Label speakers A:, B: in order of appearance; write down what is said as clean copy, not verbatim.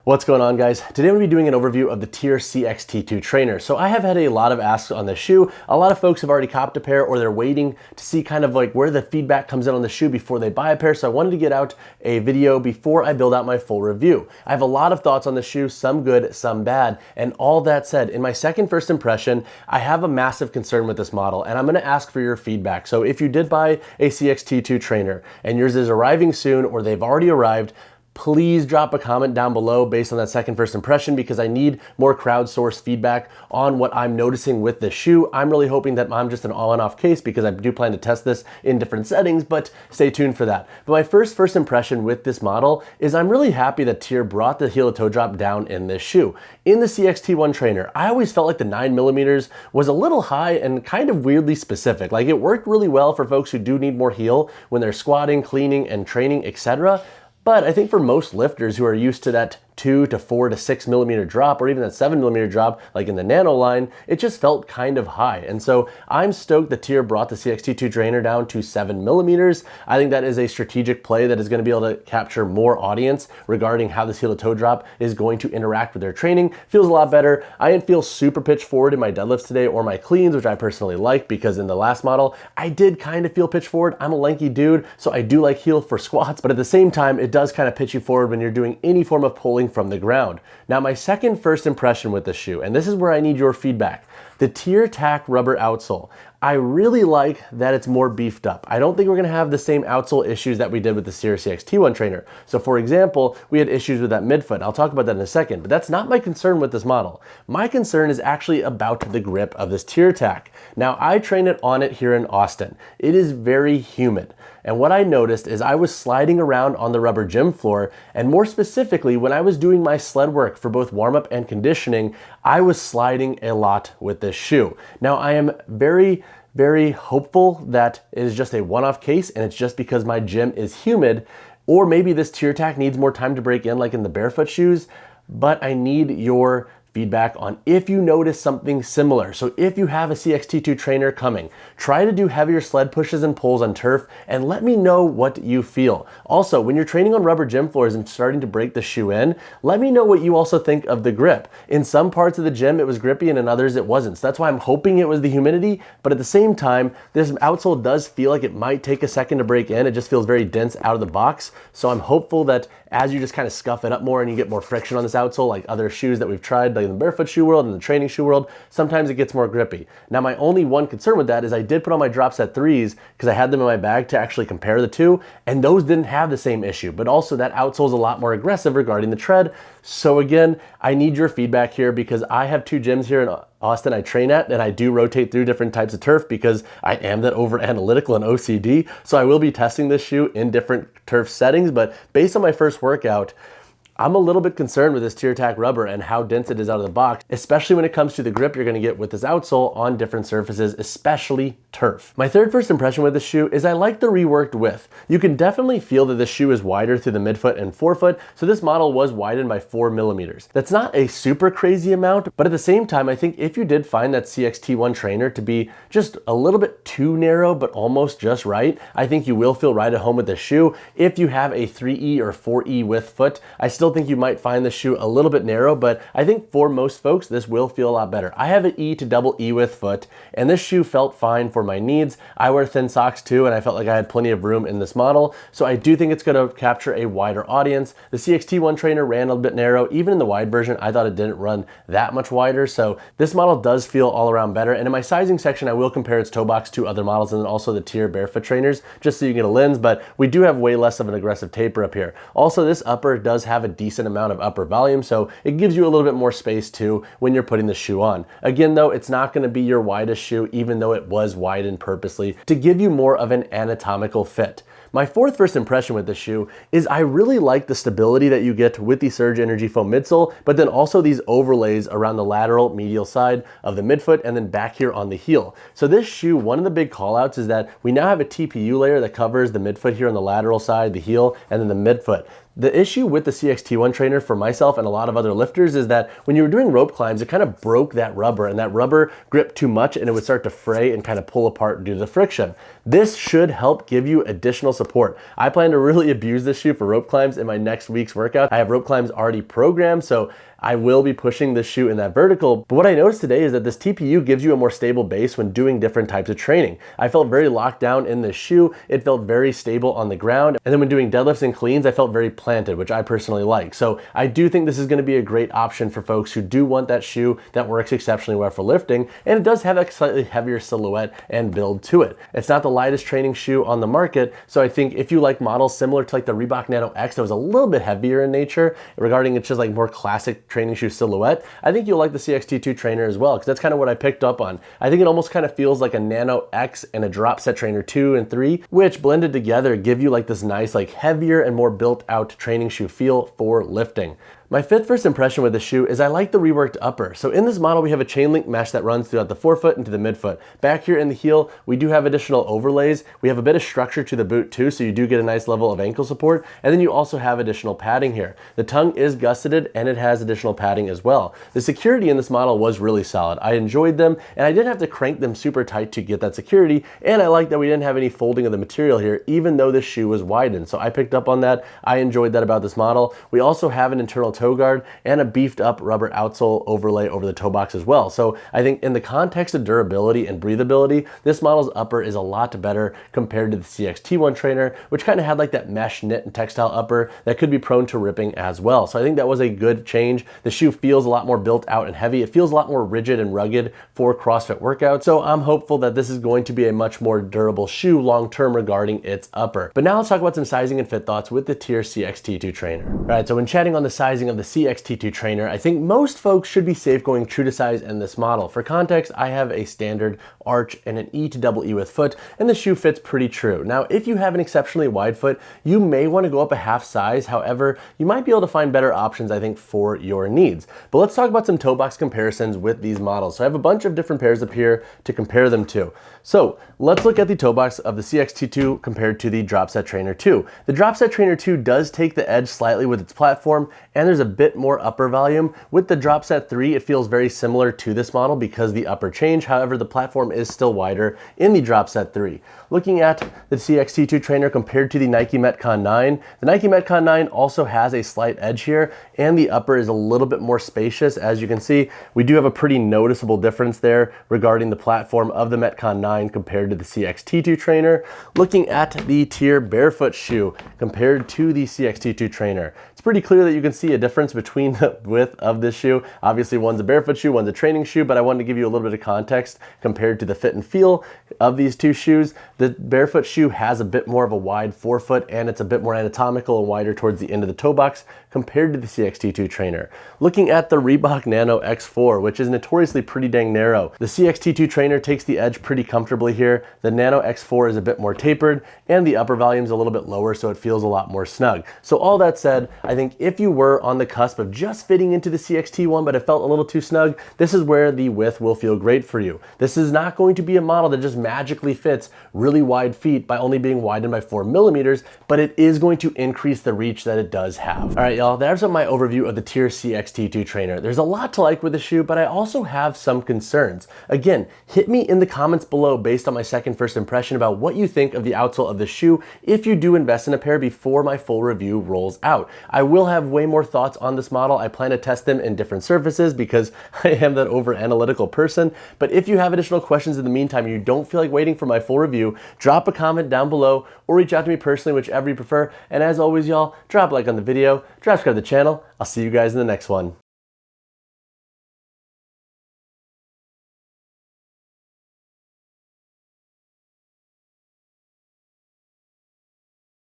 A: What's going on, guys? Today I'm going to be doing an overview of the TYR CXT-2 Trainer. So I have had a lot of asks on this shoe. A lot of folks have already copped a pair, or they're waiting to see kind of like where the feedback comes in on the shoe before they buy a pair. So I wanted to get out a video before I build out my full review. I have a lot of thoughts on the shoe, some good, some bad. And all that said, in my first impression, I have a massive concern with this model, and I'm going to ask for your feedback. So if you did buy a CXT-2 Trainer and yours is arriving soon, or they've already arrived, please drop a comment down below based on that first impression, because I need more crowdsourced feedback on what I'm noticing with this shoe. I'm really hoping that I'm just an on-off case, because I do plan to test this in different settings, but stay tuned for that. But my first impression with this model is I'm really happy that TYR brought the heel to toe drop down in this shoe. In the CXT-1 Trainer, I always felt like the 9mm was a little high and kind of weirdly specific. Like, it worked really well for folks who do need more heel when they're squatting, cleaning, and training, etc. But I think for most lifters who are used to that 2 to 4 to 6mm drop, or even that 7mm drop, like in the Nano line, it just felt kind of high. And so I'm stoked that TYR brought the CXT-2 Trainer down to 7mm. I think that is a strategic play that is going to be able to capture more audience regarding how this heel to toe drop is going to interact with their training. Feels a lot better. I didn't feel super pitch forward in my deadlifts today or my cleans, which I personally like, because in the last model, I did kind of feel pitch forward. I'm a lanky dude, so I do like heel for squats, but at the same time, it does kind of pitch you forward when you're doing any form of pulling from the ground. Now, my first impression with the shoe, and this is where I need your feedback, the TYRTac rubber outsole. I really like that it's more beefed up. I don't think we're gonna have the same outsole issues that we did with the TYR CXT-1 Trainer. So for example, we had issues with that midfoot. I'll talk about that in a second, but that's not my concern with this model. My concern is actually about the grip of this TYRTac. Now, I train it on it here in Austin. It is very humid. And what I noticed is I was sliding around on the rubber gym floor, and more specifically, when I was doing my sled work for both warm-up and conditioning, I was sliding a lot with this shoe. Now, I am very hopeful that it is just a one-off case and it's just because my gym is humid, or maybe this TYRTac needs more time to break in, like in the barefoot shoes, but I need your feedback on if you notice something similar. So if you have a CXT-2 Trainer coming, try to do heavier sled pushes and pulls on turf and let me know what you feel. Also, when you're training on rubber gym floors and starting to break the shoe in, let me know what you also think of the grip. In some parts of the gym, it was grippy, and in others it wasn't. So that's why I'm hoping it was the humidity, but at the same time, this outsole does feel like it might take a second to break in. It just feels very dense out of the box. So I'm hopeful that as you just kind of scuff it up more and you get more friction on this outsole, like other shoes that we've tried, like in the barefoot shoe world and the training shoe world, sometimes it gets more grippy. Now, my only one concern with that is I did put on my drop set 3s because I had them in my bag to actually compare the two, and those didn't have the same issue, but also that outsole is a lot more aggressive regarding the tread. So again, I need your feedback here, because I have 2 gyms here in Austin I train at, and I do rotate through different types of turf because I am that over analytical and OCD. So I will be testing this shoe in different turf settings, but based on my first workout, I'm a little bit concerned with this TYRTac rubber and how dense it is out of the box, especially when it comes to the grip you're gonna get with this outsole on different surfaces, especially turf. My first impression with this shoe is I like the reworked width. You can definitely feel that this shoe is wider through the midfoot and forefoot, so this model was widened by 4mm. That's not a super crazy amount, but at the same time, I think if you did find that CXT-1 Trainer to be just a little bit too narrow, but almost just right, I think you will feel right at home with this shoe. If you have a 3E or 4E width foot, I still think you might find the shoe a little bit narrow, but I think for most folks, this will feel a lot better. I have an E to double E width foot, and this shoe felt fine for my needs. I wear thin socks too, and I felt like I had plenty of room in this model, so I do think it's gonna capture a wider audience. The CXT-1 Trainer ran a bit narrow. Even in the wide version, I thought it didn't run that much wider, so this model does feel all around better. And in my sizing section, I will compare its toe box to other models and then also the TYR barefoot trainers, just so you get a lens, but we do have way less of an aggressive taper up here. Also, this upper does have a decent amount of upper volume, so it gives you a little bit more space too when you're putting the shoe on. Again though, it's not going to be your widest shoe, even though it was widened purposely to give you more of an anatomical fit. My first impression with this shoe is I really like the stability that you get with the Surge Energy Foam midsole, but then also these overlays around the lateral medial side of the midfoot and then back here on the heel. So this shoe, one of the big callouts is that we now have a TPU layer that covers the midfoot here on the lateral side, the heel, and then the midfoot. The issue with the CXT-1 Trainer for myself and a lot of other lifters is that when you were doing rope climbs, it kind of broke that rubber, and that rubber gripped too much and it would start to fray and kind of pull apart due to the friction. This should help give you additional support. I plan to really abuse this shoe for rope climbs in my next week's workout. I have rope climbs already programmed, so I will be pushing this shoe in that vertical. But what I noticed today is that this TPU gives you a more stable base when doing different types of training. I felt very locked down in this shoe. It felt very stable on the ground. And then when doing deadlifts and cleans, I felt very planted, which I personally like. So I do think this is gonna be a great option for folks who do want that shoe that works exceptionally well for lifting. And it does have a slightly heavier silhouette and build to it. It's not the lightest training shoe on the market. So I think if you like models similar to like the Reebok Nano X that was a little bit heavier in nature regarding it's just like more classic training shoe silhouette, I think you'll like the CXT-2 Trainer as well, because that's kind of what I picked up on. I think it almost kind of feels like a Nano X and a Drop Set Trainer 2 and 3, which blended together give you like this nice, like heavier and more built out training shoe feel for lifting. My first impression with the shoe is I like the reworked upper. So in this model, we have a chain link mesh that runs throughout the forefoot into the midfoot. Back here in the heel, we do have additional overlays. We have a bit of structure to the boot too, so you do get a nice level of ankle support. And then you also have additional padding here. The tongue is gusseted and it has additional padding as well. The security in this model was really solid. I enjoyed them, and I didn't have to crank them super tight to get that security. And I like that we didn't have any folding of the material here, even though this shoe was widened. So I picked up on that. I enjoyed that about this model. We also have an internal toe guard and a beefed up rubber outsole overlay over the toe box as well. So I think in the context of durability and breathability, this model's upper is a lot better compared to the CXT-1 Trainer, which kind of had like that mesh knit and textile upper that could be prone to ripping as well. So I think that was a good change. The shoe feels a lot more built out and heavy. It feels a lot more rigid and rugged for CrossFit workouts. So I'm hopeful that this is going to be a much more durable shoe long-term regarding its upper. But now let's talk about some sizing and fit thoughts with the TYR CXT-2 Trainer. All right, so when chatting on the sizing of the CXT-2 Trainer, I think most folks should be safe going true to size in this model. For context, I have a standard arch and an E to double E width foot, and the shoe fits pretty true. Now, if you have an exceptionally wide foot, you may want to go up a half size. However, you might be able to find better options, I think, for your needs. But let's talk about some toe box comparisons with these models. So I have a bunch of different pairs up here to compare them to. So let's look at the toe box of the CXT-2 compared to the Drop Set Trainer 2. The Drop Set Trainer 2 does take the edge slightly with its platform, and there's a bit more upper volume. With the Drop Set 3, it feels very similar to this model because the upper changed. However, the platform is still wider in the Drop Set 3. Looking at the CXT-2 Trainer compared to the Nike Metcon 9, the Nike Metcon 9 also has a slight edge here, and the upper is a little bit more spacious. As you can see, we do have a pretty noticeable difference there regarding the platform of the Metcon 9 compared to the CXT-2 Trainer. Looking at the TYR barefoot shoe compared to the CXT-2 Trainer, it's pretty clear that you can see a difference between the width of this shoe. Obviously, one's a barefoot shoe, one's a training shoe, but I wanted to give you a little bit of context compared to the fit and feel of these two shoes. The barefoot shoe has a bit more of a wide forefoot, and it's a bit more anatomical and wider towards the end of the toe box compared to the CXT-2 Trainer. Looking at the Reebok Nano X4, which is notoriously pretty dang narrow, the CXT-2 Trainer takes the edge pretty comfortably here. The Nano X4 is a bit more tapered, and the upper volume is a little bit lower, so it feels a lot more snug. So all that said, I think if you were on the cusp of just fitting into the CXT-1, but it felt a little too snug, this is where the width will feel great for you. This is not going to be a model that just magically fits really wide feet by only being widened by 4 millimeters, but it is going to increase the reach that it does have. All right, y'all, that's my overview of the TYR CXT-2 Trainer. There's a lot to like with the shoe, but I also have some concerns. Again, hit me in the comments below based on my first impression about what you think of the outsole of the shoe if you do invest in a pair before my full review rolls out. I will have way more thoughts on this model. I plan to test them in different surfaces because I am that over analytical person. But if you have additional questions in the meantime, you don't feel like waiting for my full review, drop a comment down below or reach out to me personally, whichever you prefer. And as always, y'all, drop a like on the video, subscribe to the channel. I'll see you guys in the next one.